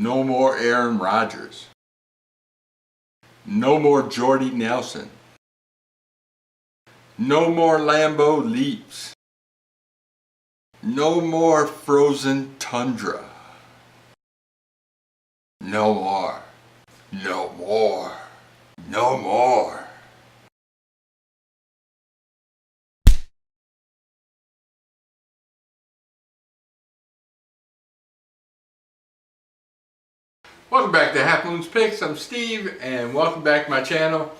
No more Aaron Rodgers. No more Jordy Nelson. No more Lambeau Leaps. No more frozen tundra. No more. No more. No more. Welcome back to Half Moon's Picks. I'm Steve, and welcome back to my channel.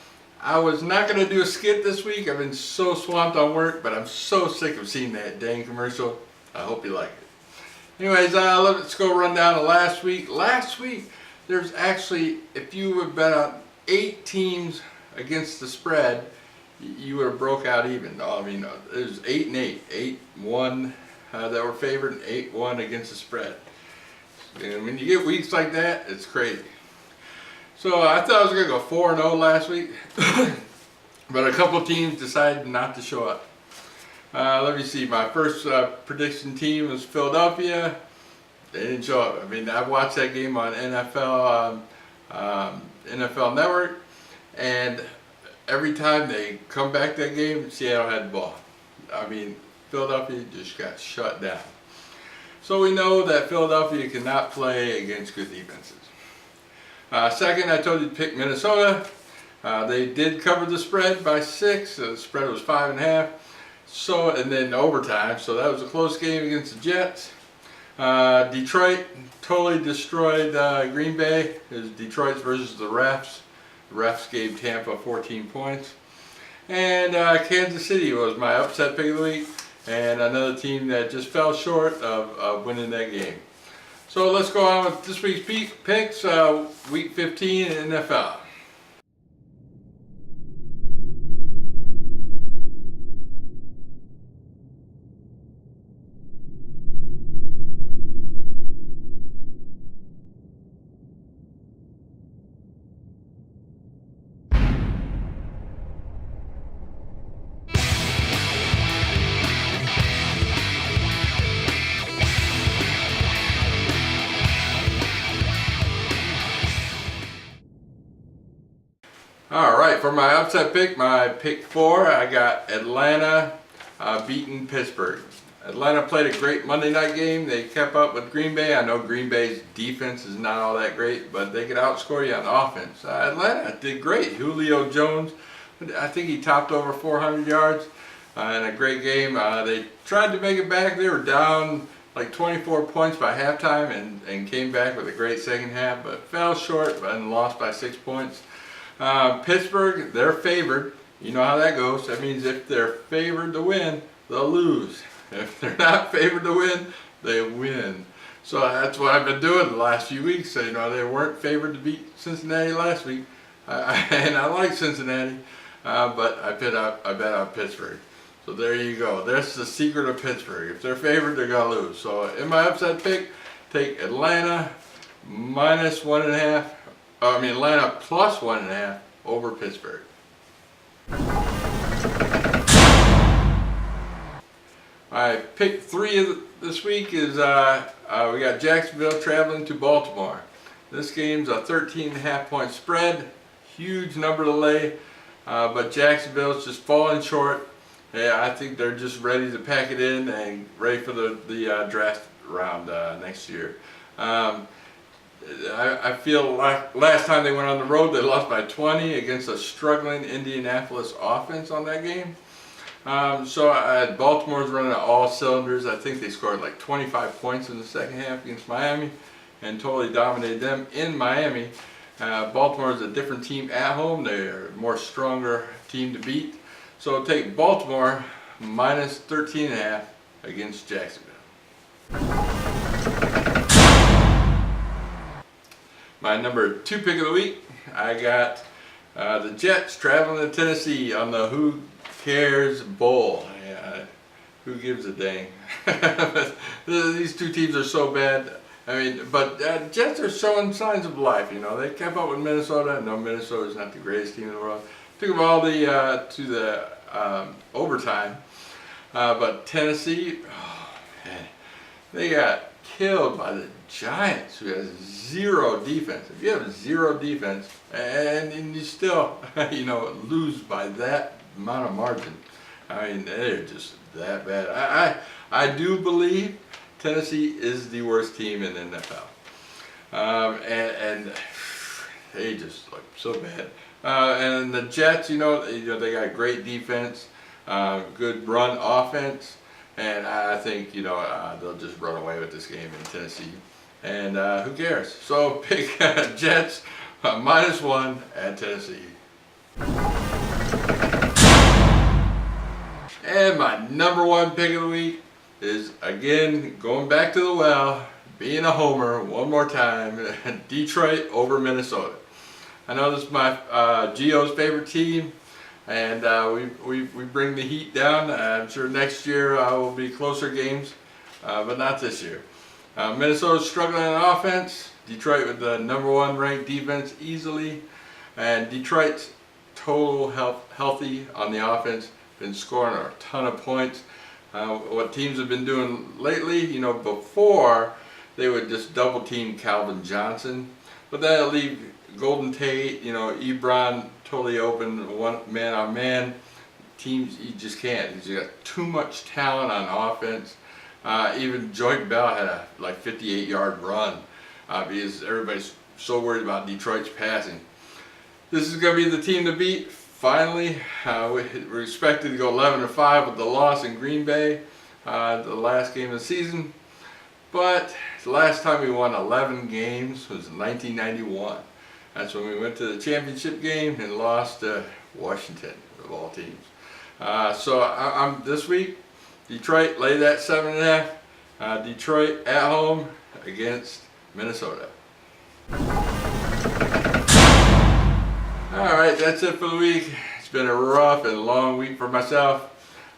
I was not going to do a skit this week. I've been so swamped on work, but I'm so sick of seeing that dang commercial. I hope you like it. Anyways, let's go run down to last week. Last week, there's actually, if you would bet on 8 teams against the spread, you would have broke out even. I mean, there's 8 and 8. 8-1 that were favored, and 8-1 against the spread. And when you get weeks like that, it's crazy. So I thought I was going to go 4-0 last week, but a couple teams decided not to show up. Let me see, my first prediction team was Philadelphia. They didn't show up. I mean, I watched that game on NFL Network, and every time they come back that game, Seattle had the ball. I mean, Philadelphia just got shut down. So we know that Philadelphia cannot play against good defenses. Second, I told you to pick Minnesota. They did cover the spread by 6. The spread was 5.5. So, and then overtime. So that was a close game against the Jets. Detroit totally destroyed Green Bay. It was Detroit's versus the refs. The refs gave Tampa 14 points. And Kansas City was my upset pick of the week. And another team that just fell short of winning that game. So let's go on with this week's picks, Week 15 in NFL. Alright, for my upset pick, my pick 4, I got Atlanta beating Pittsburgh. Atlanta played a great Monday night game. They kept up with Green Bay. I know Green Bay's defense is not all that great, but they could outscore you on offense. Atlanta did great. Julio Jones, I think he topped over 400 yards in a great game. They tried to make it back. They were down like 24 points by halftime and came back with a great second half, but fell short and lost by 6 points. Pittsburgh, they're favored. You know how that goes. That means if they're favored to win, they'll lose. If they're not favored to win, they win. So that's what I've been doing the last few weeks. So, you know, they weren't favored to beat Cincinnati last week. And I like Cincinnati, but I bet on Pittsburgh. So there you go. That's the secret of Pittsburgh. If they're favored, they're going to lose. So in my upset pick, take Atlanta minus 1.5. Atlanta plus 1.5 over Pittsburgh. My pick 3 of this week is we got Jacksonville traveling to Baltimore. This game's a 13.5 point spread, huge number to lay, but Jacksonville's just falling short. Yeah, I think they're just ready to pack it in and ready for the draft round next year. I feel like last time they went on the road, they lost by 20 against a struggling Indianapolis offense on that game. So Baltimore's running all cylinders. I think they scored like 25 points in the second half against Miami and totally dominated them in Miami. Baltimore's a different team at home. They're a more stronger team to beat. So take Baltimore minus 13.5 against Jacksonville. My number 2 pick of the week, I got the Jets traveling to Tennessee on the Who Cares Bowl. Yeah, who gives a dang? These two teams are so bad. I mean, but Jets are showing signs of life. You know, they kept up with Minnesota. No, Minnesota's not the greatest team in the world. Took them all to the overtime. But Tennessee, oh, man, They got killed by the Giants, who has zero defense. If you have zero defense and you still, lose by that amount of margin, I mean, they're just that bad. I do believe Tennessee is the worst team in the NFL. And they just look so bad. And the Jets, they got great defense, good run offense, and I think they'll just run away with this game in Tennessee. And who cares? So pick Jets -1 at Tennessee. And my #1 pick of the week is, again, going back to the well, being a homer one more time, Detroit over Minnesota. I know this is my Gio's favorite team, and we bring the heat down. I'm sure next year will be closer games, but not this year. Minnesota's struggling on offense. Detroit with the #1 ranked defense easily, and Detroit's total healthy on the offense. Been scoring a ton of points. What teams have been doing lately, before they would just double team Calvin Johnson, but that'll leave Golden Tate, Ebron totally open, one man on man. Teams, you just can't. He's got too much talent on offense. Even Joyce Bell had a 58-yard run because everybody's so worried about Detroit's passing. This is going to be the team to beat. Finally, we're expected to go 11-5 with the loss in Green Bay, the last game of the season. But the last time we won 11 games was in 1991. That's when we went to the championship game and lost to Washington, of all teams. So I'm this week, Detroit, lay that 7.5. Detroit at home against Minnesota. Alright, that's it for the week. It's been a rough and long week for myself.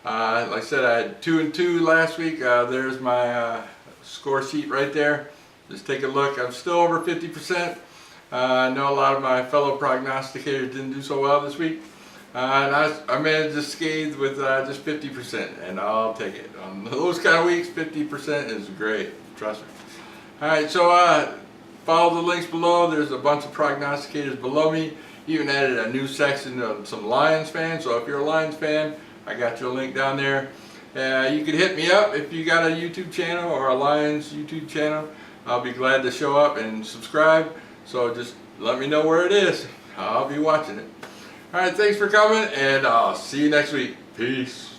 Like I said, I had 2-2 last week. There's my score sheet right there. Just take a look. I'm still over 50%. I know a lot of my fellow prognosticators didn't do so well this week. And I managed to scathe with just 50%, and I'll take it. On those kind of weeks, 50% is great. Trust me. Alright, so follow the links below. There's a bunch of prognosticators below me. Even added a new section of some Lions fans, so if you're a Lions fan, I got your link down there. You can hit me up if you got a YouTube channel or a Lions YouTube channel. I'll be glad to show up and subscribe, so just let me know where it is. I'll be watching it. Alright, thanks for coming, and I'll see you next week. Peace.